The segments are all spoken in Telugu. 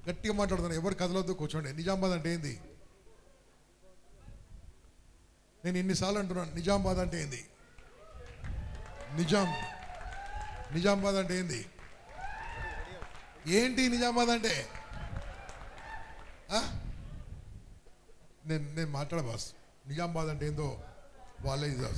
గట్టిగా మాట్లాడుతాను, ఎవరు కదలొద్దు, కూర్చోండి. నిజామాబాద్ అంటే ఏంది? నేను ఇన్నిసార్లు అంటున్నాను, నిజామాబాద్ అంటే ఏంది? నిజామాబాద్ అంటే ఏంది? ఏంటి నిజామాబాద్ అంటే? నేను మాట్లాడ బాస్, నిజామాబాద్ అంటే ఏందో వాళ్ళే ఇది.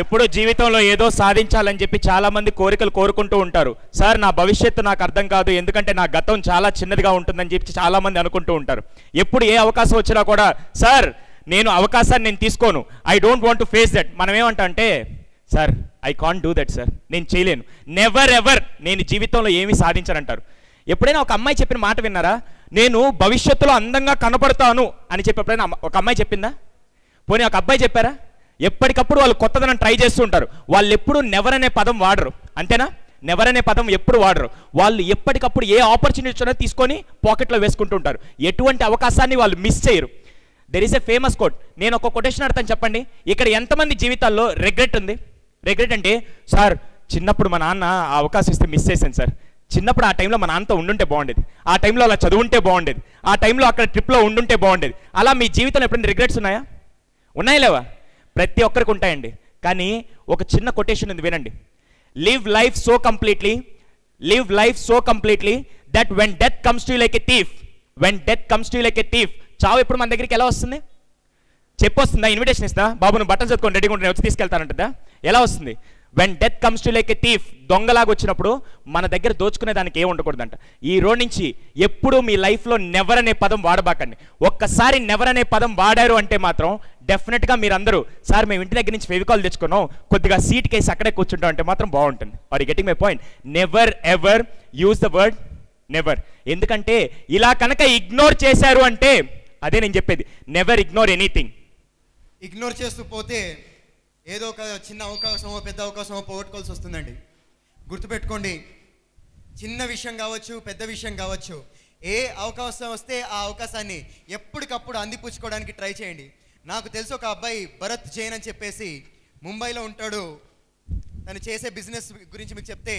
ఎప్పుడో జీవితంలో ఏదో సాధించాలని చెప్పి చాలా మంది కోరికలు కోరుకుంటూ ఉంటారు. సార్ నా భవిష్యత్తు నాకు అర్థం కాదు, ఎందుకంటే నా గతం చాలా చిన్నదిగా ఉంటుందని చెప్పి చాలా మంది అనుకుంటూ ఉంటారు. ఎప్పుడు ఏ అవకాశం వచ్చినా కూడా సార్ నేను అవకాశాన్ని నేను తీసుకోను, I don't want to face that. మనం ఏమంటా అంటే sir I can't do that sir, నేను చేయలేను, నెవర్ ఎవర్ నేను జీవితంలో ఏమీ సాధించనంటారు. ఎప్పుడైనా ఒక అమ్మాయి చెప్పిన మాట విన్నారా? నేను భవిష్యత్తులో అందంగా కనపడతాను అని చెప్పి ఎప్పుడైనా ఒక అమ్మాయి చెప్పిందా? పోనీ ఒక అబ్బాయి చెప్పారా? ఎప్పటికప్పుడు వాళ్ళు కొత్తదనం ట్రై చేస్తూ ఉంటారు. వాళ్ళు ఎప్పుడు నెవర్ అనే పదం వాడరు, అంతేనా? నెవర్ అనే పదం ఎప్పుడు వాడరు. వాళ్ళు ఎప్పటికప్పుడు ఏ ఆపర్చునిటీ తీసుకొని పాకెట్లో వేసుకుంటూ ఉంటారు. ఎటువంటి అవకాశాన్ని వాళ్ళు మిస్ చేయరు. There is a famous coat. నేను ఒక కొటేషన్ అడతాను, చెప్పండి. ఇక్కడ ఎంతమంది జీవితాల్లో రిగ్రెట్ ఉంది? రిగ్రెట్ అంటే సార్ చిన్నప్పుడు మా నాన్న ఆ అవకాశం ఇస్తే మిస్ చేశాను సార్, చిన్నప్పుడు ఆ టైంలో మా నాన్నతో ఉండుంటే బాగుండేది, ఆ టైంలో అలా చదువుంటే బాగుండేది, ఆ టైంలో అక్కడ ట్రిప్లో ఉండుంటే బాగుండేది. అలా మీ జీవితంలో ఎప్పుడైనా రిగ్రెట్స్ ఉన్నాయా? ఉన్నాయా లేవా? ప్రతి ఒక్కరికి ఉంటాయండి. కానీ ఒక చిన్న కొటేషన్ ఉంది, వినండి. Live life so completely that when death comes to like a thief, చావు ఎప్పుడు మన దగ్గరికి ఎలా వస్తుంది? చెప్పొస్తుందా? ఇన్విటేషన్ ఇస్తా, బాబు నువ్వు బట్టలు చదువుకొని రెడీగా ఉంటే వచ్చి తీసుకెళ్తానంటుందా? ఎలా వస్తుంది? When death comes to like a thief, దొంగలాగా వచ్చినప్పుడు మన దగ్గర దోచుకునే దానికి ఏం ఉండకూడదంట. ఈ రోజు నుంచి ఎప్పుడు మీ లైఫ్లో నెవర్ అనే పదం వాడబాకండి. ఒక్కసారి నెవర్ అనే పదం వాడారు అంటే మాత్రం డెఫినెట్గా మీరందరూ సార్ మేము ఇంటి దగ్గర నుంచి ఫెవికాల్ తెచ్చుకున్నాం, కొద్దిగా సీట్ కేసి అక్కడే కూర్చుంటాం అంటే మాత్రం బాగుంటుంది. Are you getting my point? Never ever use the word never. ఎందుకంటే ఇలా కనుక ఇగ్నోర్ చేశారు అంటే, అదే నేను చెప్పేది, నెవర్ ఇగ్నోర్ ఎనీథింగ్. ఇగ్నోర్ చేస్తూ పోతే ఏదో ఒక చిన్న అవకాశమో పెద్ద అవకాశమో పోగొట్టుకోవాల్సి వస్తుందండి. గుర్తుపెట్టుకోండి, చిన్న విషయం కావచ్చు, పెద్ద విషయం కావచ్చు, ఏ అవకాశం వస్తే ఆ అవకాశాన్ని ఎప్పటికప్పుడు అందిపుచ్చుకోవడానికి ట్రై చేయండి. నాకు తెలిసి ఒక అబ్బాయి భరత్ జైన్ అని చెప్పేసి ముంబైలో ఉంటాడు. తను చేసే బిజినెస్ గురించి మీకు చెప్తే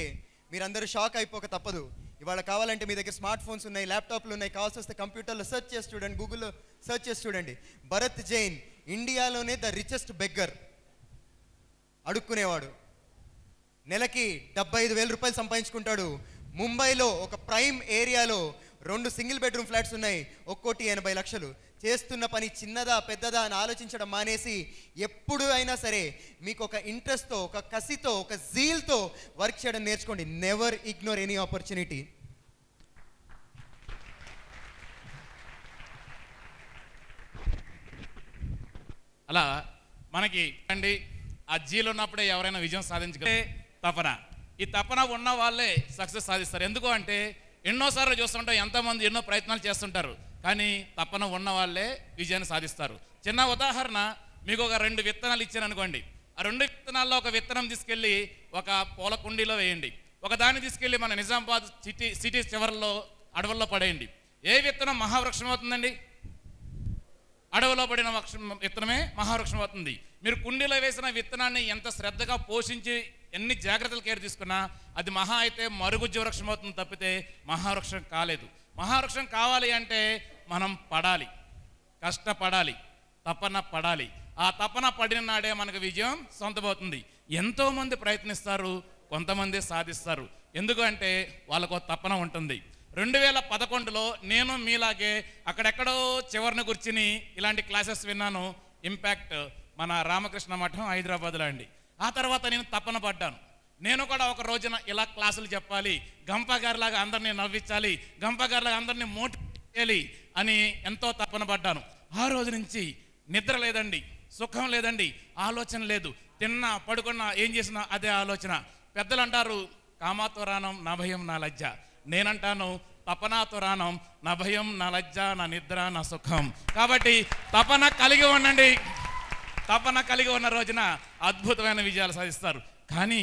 మీరందరూ షాక్ అయిపోక తప్పదు. ఇవాళ కావాలంటే మీ దగ్గర స్మార్ట్ ఫోన్స్ ఉన్నాయి, ల్యాప్టాప్లు ఉన్నాయి, కావాల్సి వస్తే కంప్యూటర్లో సెర్చ్ చేసి చూడండి, గూగుల్లో సెర్చ్ చేసి చూడండి. భరత్ జైన్ ఇండియాలోనే ద రిచెస్ట్ బెగ్గర్, అడుక్కునేవాడు. నెలకి 75,000 రూపాయలు సంపాదించుకుంటాడు. ముంబైలో ఒక ప్రైమ్ ఏరియాలో 2 సింగిల్ బెడ్రూమ్ ఫ్లాట్స్ ఉన్నాయి, ఒక్కోటి 80 లక్షలు. చేస్తున్న పని చిన్నదా పెద్దదా అని ఆలోచించడం మానేసి ఎప్పుడు అయినా సరే మీకు ఒక ఇంట్రెస్ట్తో, ఒక కసితో, ఒక జీల్తో వర్క్ చేయడం నేర్చుకోండి. Never ignore any opportunity. అలా మనకి అండి ఆ జీలు ఉన్నప్పుడే ఎవరైనా విజయం సాధించగలే తపన. ఈ తపన ఉన్న వాళ్ళే సక్సెస్ సాధిస్తారు. ఎందుకు అంటే ఎన్నోసార్లు చూస్తుంటాం, ఎంతోమంది ఎన్నో ప్రయత్నాలు చేస్తుంటారు, కానీ తపన ఉన్న వాళ్ళే విజయాన్ని సాధిస్తారు. చిన్న ఉదాహరణ, మీకు ఒక 2 విత్తనాలు ఇచ్చాను అనుకోండి. ఆ 2 విత్తనాల్లో ఒక విత్తనం తీసుకెళ్ళి ఒక పూల కుండీలో వేయండి, ఒక దాన్ని తీసుకెళ్ళి మన నిజామాబాద్ సిటీ చివరిలో అడవుల్లో పడేయండి. ఏ విత్తనం మహావృక్షం అవుతుందండి? అడవిలో పడిన విత్తనమే మహావృక్షం అవుతుంది. మీరు కుండీలో వేసిన విత్తనాన్ని ఎంత శ్రద్ధగా పోషించి ఎన్ని జాగ్రత్తలు కేర్ తీసుకున్నా అది మహా అయితే మరుగుజ్జు వృక్షం అవుతుంది తప్పితే మహావృక్షం కాలేదు. మహావృక్షం కావాలి అంటే మనం పడాలి, కష్టపడాలి, తపన పడాలి. ఆ తపన పడిన నాడే మనకు విజయం సొంతమవుతుంది. ఎంతోమంది ప్రయత్నిస్తారు, కొంతమంది సాధిస్తారు. ఎందుకంటే వాళ్ళకు తపన ఉంటుంది. 2011లో నేను మీలాగే అక్కడెక్కడో చివరిని కూర్చుని ఇలాంటి క్లాసెస్ విన్నాను. ఇంపాక్ట్ మన రామకృష్ణ మఠం హైదరాబాద్లో అండి. ఆ తర్వాత నేను తపన పడ్డాను, నేను కూడా ఒక రోజున ఇలా క్లాసులు చెప్పాలి, గంప గారిలాగా అందరినీ నవ్వించాలి, గంప గారిలాగా అందరినీ మోటివేట్ చేయాలి అని ఎంతో తపన పడ్డాను. ఆ రోజు నుంచి నిద్ర లేదండి, సుఖం లేదండి, ఆలోచన లేదు. తిన్నా పడుకున్నా ఏం చేసినా అదే ఆలోచన. పెద్దలు అంటారు కామాతో రానం నా భయం నా లజ్జ. నేనంటాను తపనాతో రానం నా భయం నా లజ్జ నా నిద్ర నా సుఖం. కాబట్టి తపన కలిగి ఉండండి. తపన కలిగి ఉన్న రోజున అద్భుతమైన విజయాలు సాధిస్తారు. కానీ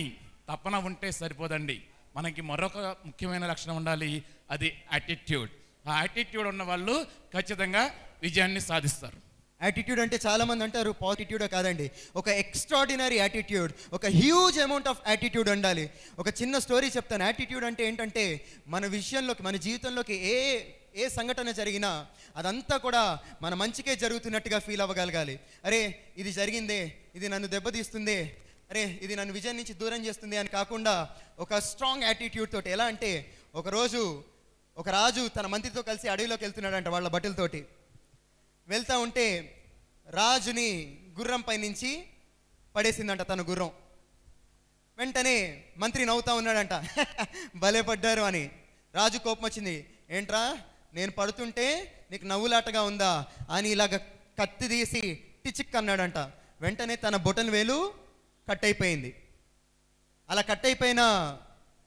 తపన ఉంటే సరిపోదండి, మనకి మరొక ముఖ్యమైన లక్షణం ఉండాలి, అది యాటిట్యూడ్. ఆ యాటిట్యూడ్ ఉన్న వాళ్ళు ఖచ్చితంగా విజయాన్ని సాధిస్తారు. యాటిట్యూడ్ అంటే చాలామంది అంటారు పాజిటివ్డే కాదండి, ఒక ఎక్స్ట్రాడినరీ యాటిట్యూడ్, ఒక హ్యూజ్ అమౌంట్ ఆఫ్ యాటిట్యూడ్ ఉండాలి. ఒక చిన్న స్టోరీ చెప్తాను. యాటిట్యూడ్ అంటే ఏంటంటే మన విషయంలోకి, మన జీవితంలోకి ఏ సంఘటన జరిగినా అదంతా కూడా మన మంచికే జరుగుతున్నట్టుగా ఫీల్ అవ్వగలగాలి. అరే ఇది జరిగిందే, ఇది నన్ను దెబ్బతీస్తుంది, అరే ఇది నన్ను విజయం నుంచి దూరం చేస్తుంది అని కాకుండా ఒక స్ట్రాంగ్ యాటిట్యూడ్ తోటి. ఎలా అంటే ఒకరోజు ఒక రాజు తన మంత్రితో కలిసి అడవిలోకి వెళ్తున్నాడంట వాళ్ళ బట్టలతోటి. వెళ్తూ ఉంటే రాజుని గుర్రంపై నుంచి పడేసిందంట తన గుర్రం. వెంటనే మంత్రి నవ్వుతా ఉన్నాడంట, భలే పడ్డారు అని. రాజు కోపం వచ్చింది, ఏంట్రా నేను పడుతుంటే నీకు నవ్వులాటగా ఉందా అని ఇలాగ కత్తి తీసి టిచిక్ అన్నాడంట. వెంటనే తన బొటన్ వేలు కట్ అయిపోయింది. అలా కట్ అయిపోయిన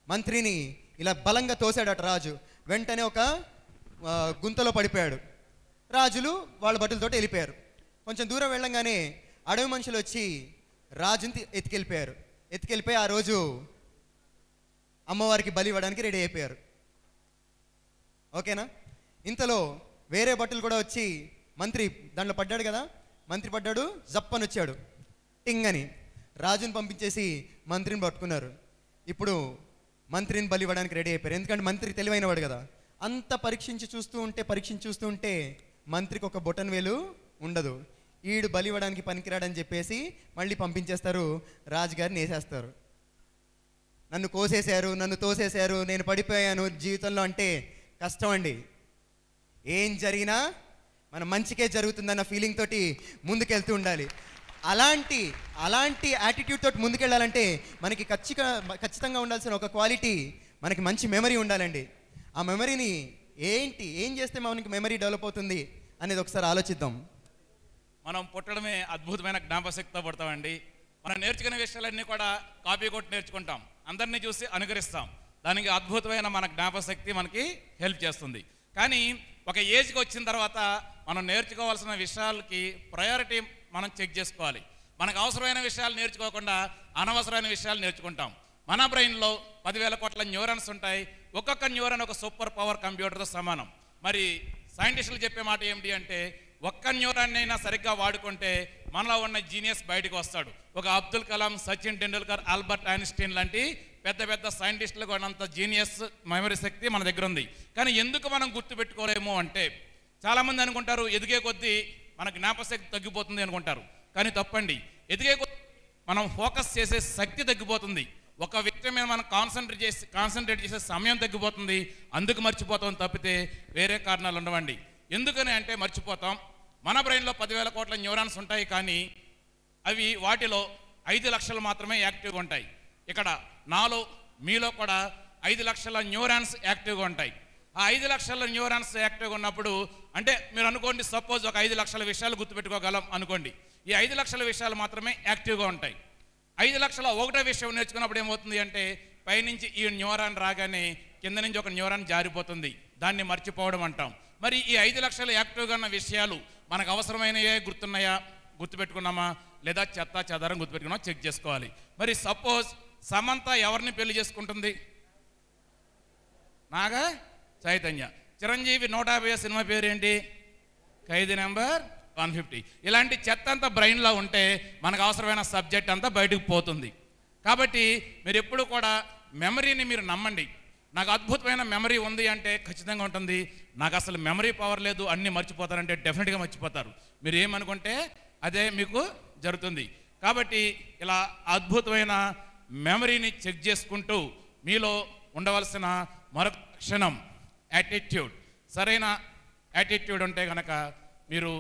మంత్రిని ఇలా బలంగా తోసాడట రాజు. వెంటనే ఒక గుంతలో పడిపోయాడు. రాజులు వాళ్ళ బట్టలతోటి వెళ్ళిపోయారు. కొంచెం దూరం వెళ్ళంగానే అడవి మనుషులు వచ్చి రాజుని ఎత్తుకెళ్ళిపోయి ఆ రోజు అమ్మవారికి బలి ఇవ్వడానికి రెడీ అయిపోయారు. ఓకేనా? ఇంతలో వేరే బట్టలు కూడా వచ్చి, మంత్రి దాంట్లో పడ్డాడు కదా, మంత్రి పడ్డాడు, జప్పని వచ్చాడు, టింగ్ అని. రాజుని పంపించేసి మంత్రిని పట్టుకున్నారు. ఇప్పుడు మంత్రిని బలి ఇవ్వడానికి రెడీ అయిపోయారు. ఎందుకంటే మంత్రి తెలివైనవాడు కదా. అంత పరీక్షించి చూస్తూ ఉంటే మంత్రికి ఒక బొటన్ వేలు ఉండదు. ఈడు బలి ఇవ్వడానికి పనికిరాడని చెప్పేసి మళ్ళీ పంపించేస్తారు, రాజుగారిని వేసేస్తారు. నన్ను కోసేశారు, నన్ను తోసేశారు, నేను పడిపోయాను జీవితంలో అంటే కష్టం అండి. ఏం జరిగినా మన మంచికే జరుగుతుందన్న ఫీలింగ్ తోటి ముందుకెళ్తూ ఉండాలి. అలాంటి యాటిట్యూడ్ తోటి ముందుకెళ్ళాలంటే మనకి ఖచ్చితంగా ఉండాల్సిన ఒక క్వాలిటీ, మనకి మంచి మెమరీ ఉండాలండి. ఆ మెమరీని ఏం చేస్తే మనకి మెమరీ డెవలప్ అవుతుంది అనేది ఒకసారి ఆలోచిద్దాం. మనం పుట్టడమే అద్భుతమైన జ్ఞాపశక్తితో పుడతామండి. మనం నేర్చుకునే విషయాలన్నీ కూడా కాపీ కొట్టి నేర్చుకుంటాం, అందరినీ చూసి అనుకరిస్తాం. దానికి అద్భుతమైన మన జ్ఞాపశక్తి మనకి హెల్ప్ చేస్తుంది. కానీ ఒక ఏజ్కి వచ్చిన తర్వాత మనం నేర్చుకోవాల్సిన విషయాలకి ప్రయారిటీ మనం చెక్ చేసుకోవాలి. మనకు అవసరమైన విషయాలు నేర్చుకోకుండా అనవసరమైన విషయాలు నేర్చుకుంటాం. మన బ్రెయిన్లో 10,000 కోట్ల న్యూరాన్స్ ఉంటాయి. ఒక్కొక్క న్యూరాన్ ఒక సూపర్ పవర్ కంప్యూటర్తో సమానం. మరి సైంటిస్టులు చెప్పే మాట ఏమిటి అంటే, ఒక్క న్యూరాన్ అయినా సరిగ్గా వాడుకుంటే మనలో ఉన్న జీనియస్ బయటకు వస్తాడు. ఒక అబ్దుల్ కలాం, సచిన్ టెండూల్కర్, ఆల్బర్ట్ ఐన్స్టీన్ లాంటి పెద్ద సైంటిస్టులకు ఉన్నంత జీనియస్ మెమరీ శక్తి మన దగ్గర ఉంది. కానీ ఎందుకు మనం గుర్తుపెట్టుకోలేము అంటే, చాలామంది అనుకుంటారు ఎదిగే కొద్దీ మన జ్ఞాపశక్తి తగ్గిపోతుంది అనుకుంటారు. కానీ తప్పండి. ఎదిగే కొద్దీ మనం ఫోకస్ చేసే శక్తి తగ్గిపోతుంది. ఒక వ్యక్తి మీద మనం కాన్సన్ట్రేట్ చేసే సమయం తగ్గిపోతుంది. అందుకు మర్చిపోతాం తప్పితే వేరే కారణాలు ఉండవండి. ఎందుకని అంటే మర్చిపోతాం. మన బ్రెయిన్లో 10,000 కోట్ల న్యూరాన్స్ ఉంటాయి, కానీ అవి వాటిలో 5 లక్షలు మాత్రమే యాక్టివ్గా ఉంటాయి. ఇక్కడ మీలో కూడా 5 లక్షల న్యూరాన్స్ యాక్టివ్గా ఉంటాయి. ఆ 5 లక్షల న్యూరాన్స్ యాక్టివ్గా ఉన్నప్పుడు అంటే మీరు అనుకోండి, సపోజ్ ఒక 5 లక్షల విషయాలు గుర్తుపెట్టుకోగలం అనుకోండి. ఈ 5 లక్షల విషయాలు మాత్రమే యాక్టివ్గా ఉంటాయి. 5 లక్షల ఒకటో విషయం నేర్చుకున్నప్పుడు ఏమవుతుంది అంటే, పైనుంచి ఈ న్యూరాన్ రాగానే కింద నుంచి ఒక న్యూరాన్ జారిపోతుంది. దాన్ని మర్చిపోవడం అంటాం. మరి ఈ 5 లక్షలు యాక్టివ్గా ఉన్న విషయాలు మనకు అవసరమైనవే గుర్తుపెట్టుకున్నామా లేదా చెత్త చెదారం గుర్తుపెట్టుకున్నామా చెక్ చేసుకోవాలి. మరి సపోజ్ సమంత ఎవరిని పెళ్లి చేసుకుంటుంది? నాగా చైతన్య. చిరంజీవి 150 సినిమా పేరు ఏంటి? ఖైదీ నెంబర్ 150. ఇలాంటి చెత్త అంతా బ్రెయిన్లో ఉంటే మనకు అవసరమైన సబ్జెక్ట్ అంతా బయటకు పోతుంది. కాబట్టి మీరు ఎప్పుడు కూడా మెమరీని మీరు నమ్మండి. నాకు అద్భుతమైన మెమరీ ఉంది అంటే ఖచ్చితంగా ఉంటుంది. నాకు అసలు మెమరీ పవర్ లేదు, అన్నీ మర్చిపోతారంటే డెఫినెట్గా మర్చిపోతారు. మీరు ఏమనుకుంటే అదే మీకు జరుగుతుంది. కాబట్టి ఇలా అద్భుతమైన మెమరీని చెక్ చేసుకుంటూ మీలో ఉండవలసిన మరొక క్షణం యాటిట్యూడ్. సరైన యాటిట్యూడ్ ఉంటే కనుక మీరు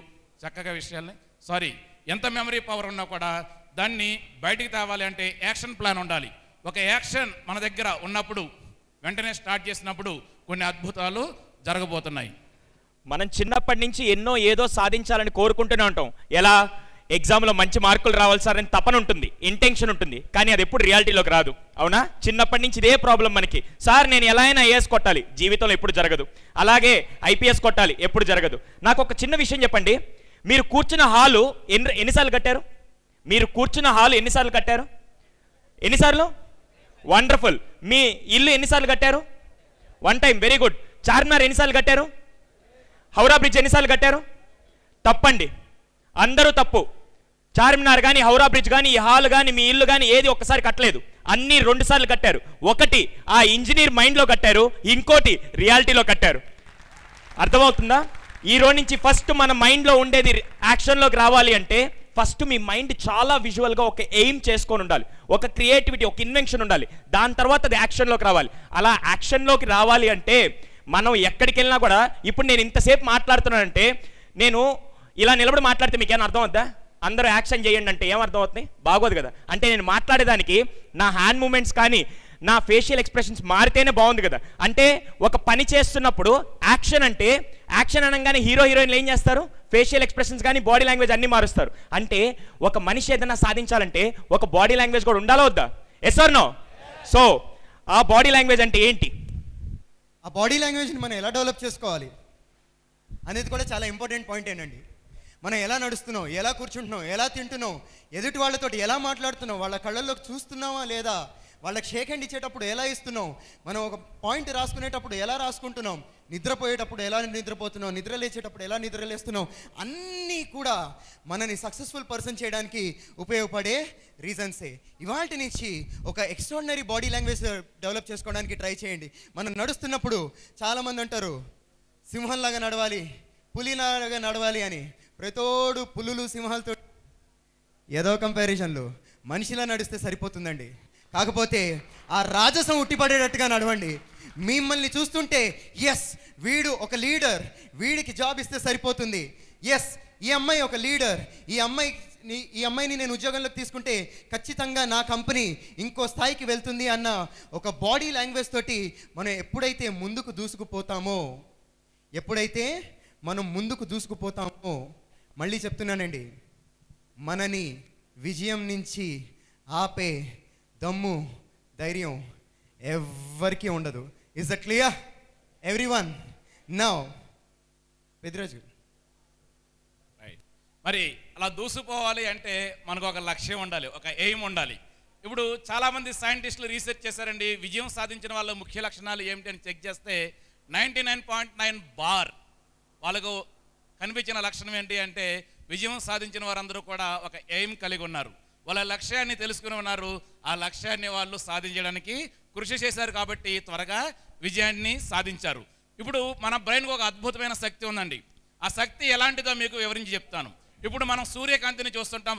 చక్కగా విషయాల్ని ఎంత మెమరీ పవర్ ఉన్నా కూడా దాన్ని బయటికి తేవాలి అంటే యాక్షన్ ప్లాన్ ఉండాలి. ఒక యాక్షన్ మన దగ్గర ఉన్నప్పుడు వెంటనే స్టార్ట్ చేసినప్పుడు కొన్ని అద్భుతాలు జరగబోతున్నాయి. మనం చిన్నప్పటి నుంచి ఏదో సాధించాలని కోరుకుంటూనే ఉంటాం. ఎలా? ఎగ్జామ్లో మంచి మార్కులు రావాలి సార్ అని తపన ఉంటుంది, ఇంటెన్షన్ ఉంటుంది, కానీ అది ఎప్పుడు రియాలిటీలోకి రాదు. అవునా? చిన్నప్పటి నుంచి ఇదే ప్రాబ్లం మనకి. సార్ నేను ఎలా అయినా ఐఏఎస్ కొట్టాలి, జీవితంలో ఎప్పుడు జరగదు. అలాగే ఐపీఎస్ కొట్టాలి, ఎప్పుడు జరగదు. నాకు ఒక చిన్న విషయం చెప్పండి. మీరు కూర్చున్న హాలు ఎన్నిసార్లు కట్టారు? మీరు కూర్చున్న హాలు ఎన్నిసార్లు కట్టారు? ఎన్నిసార్లు? వండర్ఫుల్. మీ ఇల్లు ఎన్నిసార్లు కట్టారు? 1 టైం. Very good. చార్మినార్ ఎన్నిసార్లు కట్టారు? హౌరా బ్రిడ్జ్ ఎన్నిసార్లు కట్టారు? తప్పండి. అందరూ తప్పు. చార్మినార్ కానీ, హౌరా బ్రిడ్జ్ కానీ, ఈ హాల్ కానీ, మీ ఇల్లు కానీ ఏది ఒక్కసారి కట్టలేదు, అన్నీ 2 సార్లు కట్టారు. ఒకటి ఆ ఇంజనీర్ మైండ్లో కట్టారు, ఇంకోటి రియాలిటీలో కట్టారు. అర్థమవుతుందా? ఈ రోజు నుంచి ఫస్ట్ మన మైండ్లో ఉండేది యాక్షన్లోకి రావాలి అంటే ఫస్ట్ మీ మైండ్ చాలా విజువల్గా ఒక ఎయిమ్ చేసుకొని ఉండాలి, ఒక క్రియేటివిటీ, ఒక ఇన్వెన్షన్ ఉండాలి. దాని తర్వాత అది యాక్షన్లోకి రావాలి. అలా యాక్షన్లోకి రావాలి అంటే మనం ఎక్కడికి వెళ్ళినా కూడా, ఇప్పుడు నేను ఇంతసేపు మాట్లాడుతున్నానంటే నేను ఇలా నిలబడి మాట్లాడితే మీకు ఏమైనా అర్థం అవుద్దా? అందరూ యాక్షన్ చేయండి అంటే ఏం అర్థం అవుతుంది? బాగోదు కదా. అంటే నేను మాట్లాడేదానికి నా హ్యాండ్ మూమెంట్స్ కానీ నా ఫేషియల్ ఎక్స్ప్రెషన్స్ మారితేనే బాగుంది కదా. అంటే ఒక పని చేస్తున్నప్పుడు యాక్షన్ అంటే, యాక్షన్ అనగానే హీరోయిన్లు ఏం చేస్తారు? ఫేషియల్ ఎక్స్ప్రెషన్స్ కానీ బాడీ లాంగ్వేజ్ అన్నీ మారుస్తారు. అంటే ఒక మనిషి ఏదైనా సాధించాలంటే ఒక బాడీ లాంగ్వేజ్ కూడా ఉండాలా వద్దా? Yes or no? సో ఆ బాడీ లాంగ్వేజ్ అంటే ఏంటి? ఆ బాడీ లాంగ్వేజ్ని మనం ఎలా డెవలప్ చేసుకోవాలి అనేది కూడా చాలా ఇంపార్టెంట్ పాయింట్ ఏంటండి. మనం ఎలా నడుస్తున్నాం, ఎలా కూర్చుంటున్నాం, ఎలా తింటున్నాం, ఎదుటి వాళ్ళతో ఎలా మాట్లాడుతున్నాం, వాళ్ళ కళ్ళల్లోకి చూస్తున్నావా లేదా, వాళ్ళకి షేక్ హ్యాండ్ ఇచ్చేటప్పుడు ఎలా ఇస్తున్నాం, మనం ఒక పాయింట్ రాసుకునేటప్పుడు ఎలా రాసుకుంటున్నాం, నిద్రపోయేటప్పుడు ఎలా నిద్రపోతున్నాం, నిద్ర లేచేటప్పుడు ఎలా నిద్ర లేస్తున్నాం, అన్నీ కూడా మనని సక్సెస్ఫుల్ పర్సన్ చేయడానికి ఉపయోగపడే రీజన్సే. ఇవాల్టి నుంచి ఒక ఎక్స్ట్రాడినరీ బాడీ లాంగ్వేజ్ డెవలప్ చేసుకోవడానికి ట్రై చేయండి. మనం నడుస్తున్నప్పుడు చాలామంది అంటారు సింహంలాగా నడవాలి, పులిలాగా నడవాలి అని. ప్రతోడు పులులు సింహాలతో ఏదో కంపారిజన్లు, మనిషిలా నడిస్తే సరిపోతుందండి. కాకపోతే ఆ రాజసం ఉట్టిపడేటట్టుగా నడవండి. మిమ్మల్ని చూస్తుంటే ఎస్ వీడు ఒక లీడర్, వీడికి జాబ్ ఇస్తే సరిపోతుంది, ఎస్ ఈ అమ్మాయి ఒక లీడర్, ఈ అమ్మాయిని నేను ఉద్యోగంలోకి తీసుకుంటే ఖచ్చితంగా నా కంపెనీ ఇంకో స్థాయికి వెళ్తుంది అన్న ఒక బాడీ లాంగ్వేజ్ తోటి మనం ఎప్పుడైతే ముందుకు దూసుకుపోతామో మళ్ళీ చెప్తున్నానండి, మనని విజయం నుంచి ఆపే దమ్ము, ధైర్యం ఎవ్వరికీ ఉండదు. Is that clear everyone? Now Peddiraju మరి అలా దూసుకుపోవాలి అంటే మనకు ఒక లక్ష్యం ఉండాలి, ఒక ఎయిమ్ ఉండాలి. ఇప్పుడు చాలామంది సైంటిస్టులు రీసెర్చ్ చేశారండి, విజయం సాధించిన వాళ్ళ ముఖ్య లక్షణాలు ఏమిటి అని చెక్ చేస్తే 99.9 బార్ వాళ్ళకు కనిపించిన లక్షణం ఏంటి అంటే విజయం సాధించిన వారందరూ కూడా ఒక ఎయిమ్ కలిగి ఉన్నారు, వాళ్ళ లక్ష్యాన్ని తెలుసుకుని ఉన్నారు, ఆ లక్ష్యాన్ని వాళ్ళు సాధించడానికి కృషి చేశారు కాబట్టి త్వరగా విజయాన్ని సాధించారు. ఇప్పుడు మన బ్రెయిన్కి ఒక అద్భుతమైన శక్తి ఉందండి. ఆ శక్తి ఎలాంటిదో మీకు వివరించి చెప్తాను. ఇప్పుడు మనం సూర్యకాంతిని చూస్తుంటాం,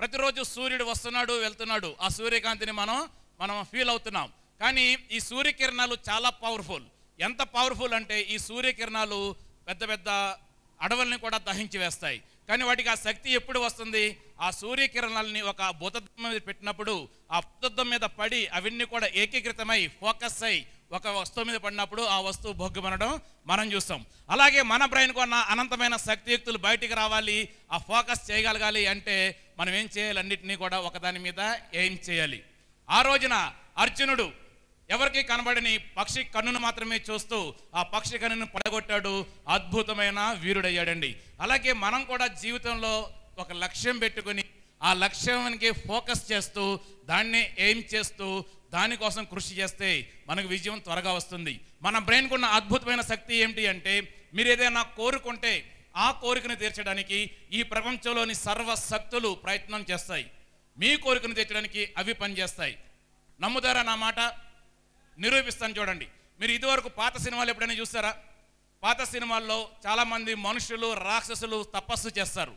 ప్రతిరోజు సూర్యుడు వస్తున్నాడు వెళ్తున్నాడు, ఆ సూర్యకాంతిని మనం ఫీల్ అవుతున్నాం. కానీ ఈ సూర్యకిరణాలు చాలా పవర్ఫుల్. ఎంత పవర్ఫుల్ అంటే ఈ సూర్యకిరణాలు పెద్ద పెద్ద అడవుల్ని కూడా దహించి వేస్తాయి. కానీ వాటికి ఆ శక్తి ఎప్పుడు వస్తుంది? ఆ సూర్యకిరణాలని ఒక భూతద్దం మీద పెట్టినప్పుడు ఆ భూతద్దం మీద పడి అవన్నీ కూడా ఏకీకృతమై ఫోకస్ అయి ఒక వస్తువు మీద పడినప్పుడు ఆ వస్తువు బొగ్గుమనడం మనం చూస్తాం. అలాగే మన బ్రెయిన్కు ఉన్న అనంతమైన శక్తియుక్తులు బయటికి రావాలి, ఆ ఫోకస్ చేయగలగాలి అంటే మనం ఏం చేయాలి? అన్నింటినీ కూడా ఒకదాని మీద ఏం చేయాలి. ఆ రోజున అర్జునుడు ఎవరికి కనబడని పక్షి కన్నును మాత్రమే చూస్తూ ఆ పక్షి కన్నును పడగొట్టాడు, అద్భుతమైన వీరుడయ్యాడండి. అలాగే మనం కూడా జీవితంలో ఒక లక్ష్యం పెట్టుకుని ఆ లక్ష్యానికి ఫోకస్ చేస్తూ దాన్ని ఎయిమ్ చేస్తూ దానికోసం కృషి చేస్తే మనకు విజయం త్వరగా వస్తుంది. మన బ్రెయిన్కు ఉన్న అద్భుతమైన శక్తి ఏమిటి అంటే మీరు ఏదైనా కోరుకుంటే ఆ కోరికను తీర్చడానికి ఈ ప్రపంచంలోని సర్వశక్తులు ప్రయత్నం చేస్తాయి. మీ కోరికను తీర్చడానికి అవి పనిచేస్తాయి. నమ్ముతారా నా మాట? నిరూపిస్తాను చూడండి. మీరు ఇదివరకు పాత సినిమాలు ఎప్పుడైనా చూస్తారా? పాత సినిమాల్లో చాలామంది మనుషులు రాక్షసులు తపస్సు చేస్తారు,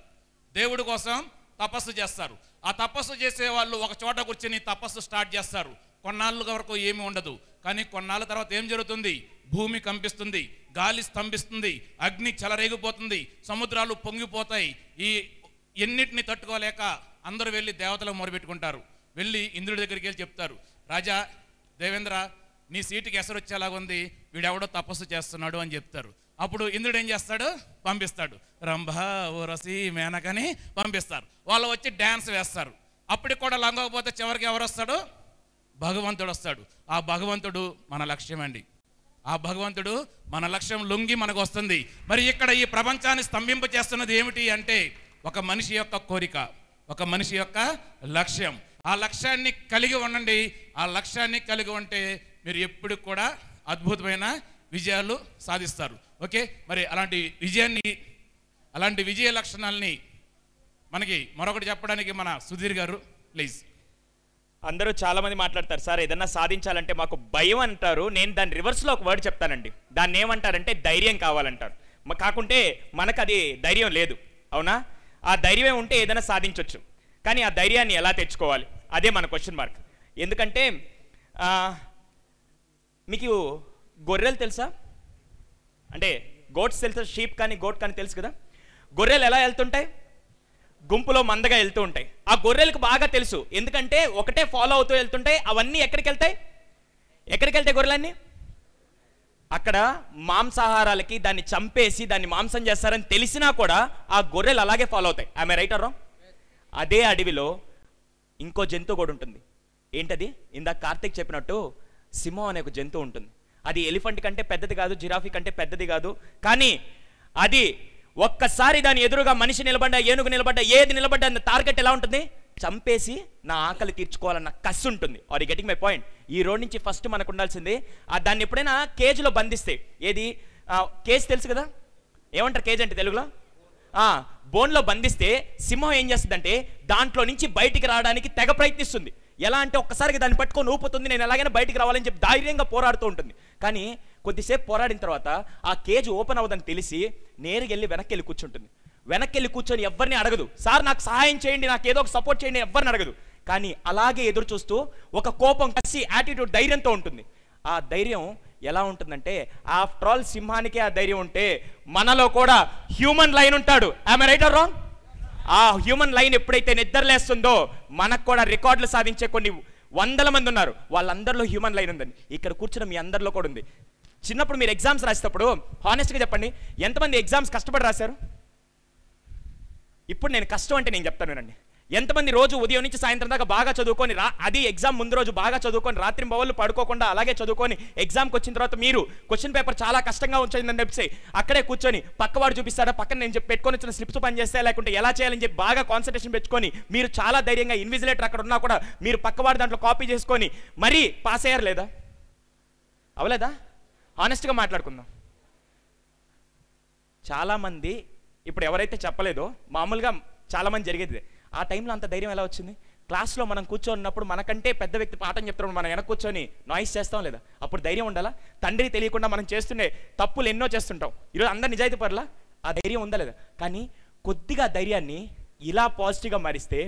దేవుడి కోసం తపస్సు చేస్తారు. ఆ తపస్సు చేసే వాళ్ళు ఒక చోట కూర్చొని తపస్సు స్టార్ట్ చేస్తారు. కొన్నాళ్ళ వరకు ఏమీ ఉండదు, కానీ కొన్నాళ్ళ తర్వాత ఏం జరుగుతుంది? భూమి కంపిస్తుంది, గాలి స్తంభిస్తుంది, అగ్ని చెలరేగిపోతుంది, సముద్రాలు పొంగిపోతాయి. ఈ ఎన్నిటిని తట్టుకోలేక అందరూ వెళ్ళి దేవతలకు మొరపెట్టుకుంటారు. వెళ్ళి ఇంద్రుడి దగ్గరికి వెళ్ళి చెప్తారు, రాజా దేవేంద్ర నీ సీటుకి ఎసరు వచ్చేలాగుంది, వీడెవడో తపస్సు చేస్తున్నాడు అని చెప్తారు. అప్పుడు ఇంద్రుడు ఏం చేస్తాడు? పంపిస్తాడు. రంభ ఊరసి మేనకని పంపిస్తారు. వాళ్ళు వచ్చి డ్యాన్స్ వేస్తారు. అప్పటికి కూడా లంగకపోతే చివరికి ఎవరు వస్తాడు? భగవంతుడు వస్తాడు. ఆ భగవంతుడు మన లక్ష్యం అండి. ఆ భగవంతుడు మన లక్ష్యం లొంగి మనకు వస్తుంది. మరి ఇక్కడ ఈ ప్రపంచాన్ని స్తంభింప చేస్తున్నది ఏమిటి అంటే ఒక మనిషి యొక్క కోరిక, ఒక మనిషి యొక్క లక్ష్యం. ఆ లక్ష్యాన్ని కలిగి ఉండండి. ఆ లక్ష్యాన్ని కలిగి ఉంటే మీరు ఎప్పుడు కూడా అద్భుతమైన విజయాలు సాధిస్తారు. ఓకే, మరి అలాంటి విజయ లక్షణాలని మనకి మరొకటి చెప్పడానికి మన సుధీర్ గారు ప్లీజ్. అందరూ చాలా మంది మాట్లాడతారు సార్ ఏదన్నా సాధించాలంటే మాకు భయం అంటారు. నేను దాని రివర్స్లో ఒక వర్డ్ చెప్తానండి. దాన్ని ఏమంటారంటే ధైర్యం కావాలంటారు. కాకుంటే మనకు అది ధైర్యం లేదు, అవునా? ఆ ధైర్యం ఉంటే ఏదైనా సాధించవచ్చు, కానీ ఆ ధైర్యాన్ని ఎలా తెచ్చుకోవాలి, అదే మన క్వశ్చన్ మార్క్. ఎందుకంటే మీకు గొర్రెలు తెలుసా? అంటే గోట్స్ తెలుసా? షీప్ కానీ గోట్ కానీ తెలుసు కదా. గొర్రెలు ఎలా వెళ్తుంటాయి? గుంపులో మందగా వెళ్తూ ఉంటాయి. ఆ గొర్రెలకు బాగా తెలుసు, ఎందుకంటే ఒకటే ఫాలో అవుతూ వెళ్తుంటాయి. అవన్నీ ఎక్కడికి వెళ్తాయి? గొర్రెలన్నీ అక్కడ మాంసాహారాలకి దాన్ని చంపేసి దాన్ని మాంసం చేస్తారని తెలిసినా కూడా ఆ గొర్రెలు అలాగే ఫాలో అవుతాయి. ఆమె రైట్ ఆర్ రాంగ్? అదే అడవిలో ఇంకో జంతువు కూడా ఉంటుంది. ఏంటది? ఇందాక కార్తిక్ చెప్పినట్టు సింహం అనే ఒక జంతువు ఉంటుంది. అది ఎలిఫెంట్ కంటే పెద్దది కాదు, జిరాఫీ కంటే పెద్దది కాదు, కానీ అది ఒక్కసారి దాని ఎదురుగా మనిషి నిలబడ్డా, ఏనుగు నిలబడ్డా, ఏది నిలబడ్డా టార్గెట్ ఎలా ఉంటుంది? చంపేసి నా ఆకలి తీర్చుకోవాలన్న కసి ఉంటుంది. Are getting my point? ఈ రోడ్ నుంచి ఫస్ట్ మనకు ఉండాల్సింది దాన్ని ఎప్పుడైనా కేజ్లో బంధిస్తే, ఏది కేజ్ తెలుసు కదా, ఏమంటారు కేజ్ అంటే తెలుగులో? బోన్లో బంధిస్తే సింహం ఏం చేస్తుందంటే దాంట్లో నుంచి బయటికి రావడానికి తెగ ప్రయత్నిస్తుంది. ఎలా అంటే ఒక్కసారికి దాన్ని పట్టుకొని ఊపుతుంది, నేను ఎలాగైనా బయటికి రావాలని చెప్పి ధైర్యంగా పోరాడుతూ ఉంటుంది. కానీ కొద్దిసేపు పోరాడిన తర్వాత ఆ కేజ్ ఓపెన్ అవ్వదని తెలిసి నేరుగా వెళ్ళి వెనక్కి వెళ్ళి కూర్చుంటుంది. వెనక్కి వెళ్ళి కూర్చొని ఎవరిని అడగదు, సార్ నాకు సహాయం చేయండి, నాకు ఏదో ఒక సపోర్ట్ చేయండి, ఎవరిని అడగదు. కానీ అలాగే ఎదురు చూస్తూ ఒక కోపం, కసి, యాటిట్యూడ్, ధైర్యంతో ఉంటుంది. ఆ ధైర్యం ఎలా ఉంటుందంటే, ఆఫ్టర్ ఆల్ సింహానికి ఆ ధైర్యం ఉంటే మనలో కూడా హ్యూమన్ లైన్ ఉంటాడు. ఆమె రైట్ ఆర్ రాంగ్? ఆ హ్యూమన్ లైన్ ఎప్పుడైతే నిద్రలేస్తుందో మనకు కూడా రికార్డులు సాధించే కొన్ని వందల మంది ఉన్నారు. వాళ్ళందరిలో హ్యూమన్ లైన్ ఉందండి. ఇక్కడ కూర్చున్న మీ అందరిలో కూడా ఉంది. చిన్నప్పుడు మీరు ఎగ్జామ్స్ రాసేటప్పుడు హానెస్ట్గా చెప్పండి, ఎంతమంది ఎగ్జామ్స్ కష్టపడి రాశారు? ఇప్పుడు నేను కష్టం అంటే నేను చెప్తాను వినండి. ఎంతమంది రోజు ఉదయం నుంచి సాయంత్రం దాకా బాగా చదువుకొని అది ఎగ్జామ్ ముందు రోజు బాగా చదువుకొని రాత్రి బవళ్ళు పడుకోకుండా అలాగే చదువుకొని ఎగ్జామ్కి వచ్చిన తర్వాత మీరు క్వశ్చన్ పేపర్ చాలా కష్టంగా వచ్చిందని చెప్పి అక్కడే కూర్చొని పక్కవాడు చూపిస్తాడా, పక్కన నేను పెట్టుకొని వచ్చిన స్లిప్స్ పని చేస్తే లేకుంటే ఎలా చేయాలని చెప్పి బాగా కాన్సన్ట్రేషన్ పెట్టుకొని మీరు చాలా ధైర్యంగా ఇన్విజిలేటర్ అక్కడ ఉన్నా కూడా మీరు పక్కవాడు దాంట్లో కాపీ చేసుకొని మరీ పాస్ అయ్యారు లేదా? అవలేదా? హానెస్ట్గా మాట్లాడుకుందాం. చాలామంది ఇప్పుడు ఎవరైతే చెప్పలేదో మామూలుగా చాలామంది జరిగేది. ఆ టైంలో అంత ధైర్యం ఎలా వచ్చింది? క్లాస్లో మనం కూర్చొన్నప్పుడు మనకంటే పెద్ద వ్యక్తి పాఠం చెప్తున్నప్పుడు మనం వెనక కూర్చొని నాయిస్ చేస్తాం లేదా? అప్పుడు ధైర్యం ఉండాలా? తండ్రి తెలియకుండా మనం చేస్తుండే తప్పులు ఎన్నో చేస్తుంటాం. ఈరోజు అందరు నిజాయితీ పర్లా? ఆ ధైర్యం ఉందా లేదా? కానీ కొద్దిగా ధైర్యాన్ని ఇలా పాజిటివ్గా మారిస్తే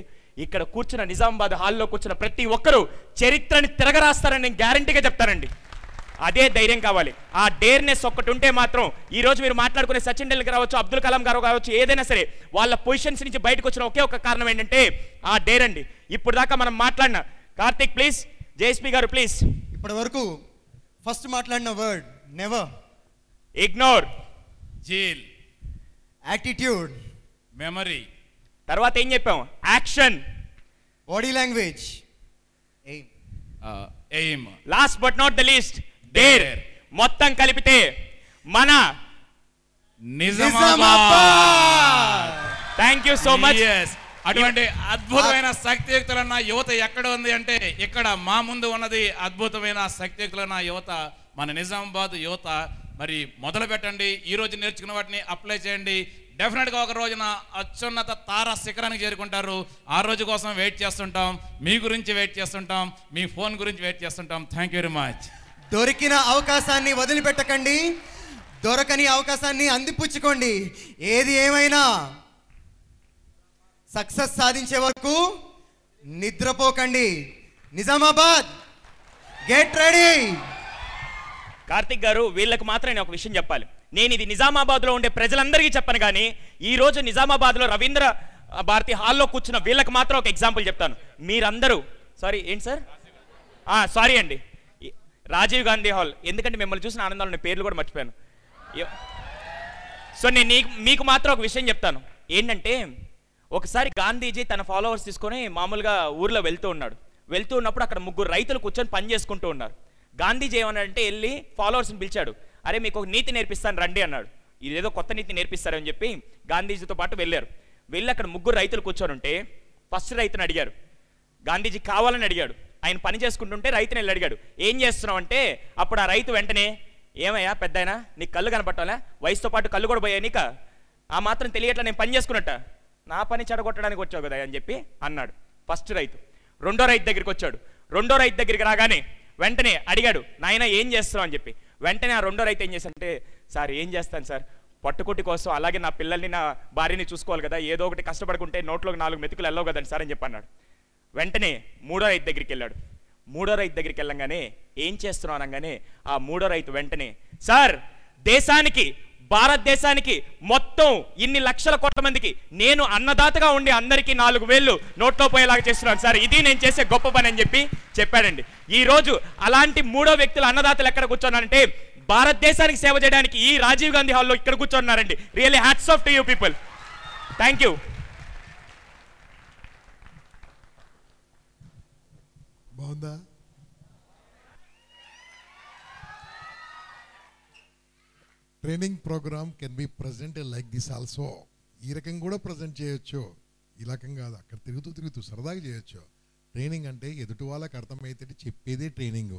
ఇక్కడ కూర్చున్న నిజామాబాద్ హాల్లో కూర్చున్న ప్రతి ఒక్కరూ చరిత్రని తిరగరాస్తారని నేను గ్యారంటీగా చెప్తానండి. అదే ధైర్యం కావాలి. ఆ డేర్నెస్ ఒక్కటి ఉంటే మాత్రం ఈరోజు మీరు మాట్లాడుకునే సచిన్ టెండూల్కర్ కావచ్చు, అబ్దుల్ కలాం గారు కావచ్చు, ఏదైనా సరే వాళ్ళ పొజిషన్స్ నుంచి బయటకు వచ్చిన ఒకే ఒక కారణం ఏంటంటే ఆ డేర్ అండి. ఇప్పుడు దాకా మనం మాట్లాడిన కార్తిక్ ప్లీజ్, జేఎస్పీ గారు ప్లీజ్. ఇప్పటి వరకు ఫస్ట్ మాట్లాడిన word never, ignore, zeal, attitude, memory, తర్వాత ఏం చెప్పాం? Action, body language, aim, aim, last but not the least dare. మొత్తం కలిపితే మన Nizamabad. Thank you so much. అటువంటి అద్భుతమైన శక్తియుక్తులన్న యువత ఎక్కడ ఉంది అంటే ఇక్కడ మా ముందు ఉన్నది. అద్భుతమైన శక్తియుక్తులన్న యువత మన నిజామాబాద్ యువత. మరి మొదలు పెట్టండి, ఈ రోజు నేర్చుకున్న వాటిని అప్లై చేయండి. డెఫినెట్గా ఒక రోజున అత్యున్నత తార శిఖరానికి చేరుకుంటారు. ఆ రోజు కోసం వెయిట్ చేస్తుంటాం, మీ గురించి వెయిట్ చేస్తుంటాం, మీ ఫోన్ గురించి వెయిట్ చేస్తుంటాం. Thank you very much. దొరికిన అవకాశాన్ని వదిలిపెట్టకండి, దొరకని అవకాశాన్ని అందిపుచ్చుకోండి. ఏది ఏమైనా సక్సెస్ సాధించే వరకు నిద్రపోకండి. Nizamabad get ready. కార్తిక్ గారు, వీళ్ళకి మాత్రం నేను ఒక విషయం చెప్పాలి. నేను ఇది నిజామాబాద్లో ఉండే ప్రజలందరికీ చెప్పను, కానీ ఈరోజు నిజామాబాద్లో రవీంద్ర భారతి హాల్లో కూర్చున్న వీళ్ళకి మాత్రం ఒక ఎగ్జాంపుల్ చెప్తాను. మీరందరూ సారీ ఏంటి సార్, సారీ అండి, రాజీవ్ గాంధీ హాల్. ఎందుకంటే మిమ్మల్ని చూసిన ఆనందంలో నేను పేర్లు కూడా మర్చిపోయాను. సో నేను మీకు మాత్రం ఒక విషయం చెప్తాను. ఏంటంటే ఒకసారి గాంధీజీ తన ఫాలోవర్స్ తీసుకొని మామూలుగా ఊర్లో వెళ్తూ ఉన్నప్పుడు అక్కడ ముగ్గురు రైతులు కూర్చొని పని చేసుకుంటూ ఉన్నారు. గాంధీజీ ఏమన్నాడంటే వెళ్ళి ఫాలోవర్స్ని పిలిచాడు. అరే మీకు ఒక నీతి నేర్పిస్తాను రండి అన్నాడు. ఇదేదో కొత్త నీతి నేర్పిస్తారని చెప్పి గాంధీజీతో పాటు వెళ్ళారు. వెళ్ళి అక్కడ ముగ్గురు రైతులు కూర్చొని ఉంటే ఫస్ట్ రైతుని అడిగారు. గాంధీజీ కావాలని అడిగాడు. ఆయన పని చేసుకుంటుంటే రైతుని వెళ్ళి అడిగాడు, ఏం చేస్తున్నావు అంటే అప్పుడు ఆ రైతు వెంటనే, ఏమయ్యా పెద్దయినా నీకు కళ్ళు కనపట్టాలా, వయసుతో పాటు కళ్ళు కూడా పోయా నీక, ఆ మాత్రం తెలియట్లా నేను పని చేసుకున్నట్ట, నా పని చెడగొట్టడానికి వచ్చావు కదా అని చెప్పి అన్నాడు ఫస్ట్ రైతు. రెండో రైతు దగ్గరికి వచ్చాడు. రెండో రైతు దగ్గరికి రాగానే వెంటనే అడిగాడు, నాయన ఏం చేస్తున్నావు అని చెప్పి. వెంటనే ఆ రెండో రైతు ఏం చేశాడంటే, సార్ ఏం చేస్తాను సార్, పట్టుకుట్టి కోసం, అలాగే నా పిల్లల్ని నా భార్యని చూసుకోవాలి కదా, ఏదో ఒకటి కష్టపడుకుంటే నోట్లోకి 4 మెతుకులు వెళ్ళవు కదండి సార్ అని చెప్పి అన్నాడు. వెంటనే మూడో రైతు దగ్గరికి వెళ్ళాడు. మూడో రైతు దగ్గరికి వెళ్ళంగానే ఏం చేస్తున్నావు అనగానే ఆ మూడో రైతు వెంటనే, సార్ దేశానికి, భారతదేశానికి మొత్తం ఇన్ని లక్షల కోట్ల మందికి నేను అన్నదాతగా ఉండి అందరికీ 4,000 నోట్లో పోయేలాగా చేస్తున్నాను సార్, ఇది నేను చేసే గొప్ప పని అని చెప్పి చెప్పాడండి. ఈ రోజు అలాంటి మూడో వ్యక్తులు అన్నదాతలు ఎక్కడ కూర్చున్నారంటే భారతదేశానికి సేవ చేయడానికి ఈ రాజీవ్ గాంధీ హాల్లో ఇక్కడ కూర్చున్నారండి. Really hats off to you people. Thank you. బాగుందా? Training programme can be present like this also. ఈ రకంగా కూడా ప్రజెంట్ చేయొచ్చు, ఈ రకం కాదు, అక్కడ తిరుగుతూ సరదాగా చేయొచ్చు. ట్రైనింగ్ అంటే ఎదుటి వాళ్ళకి అర్థమైతే చెప్పేదే ట్రైనింగ్.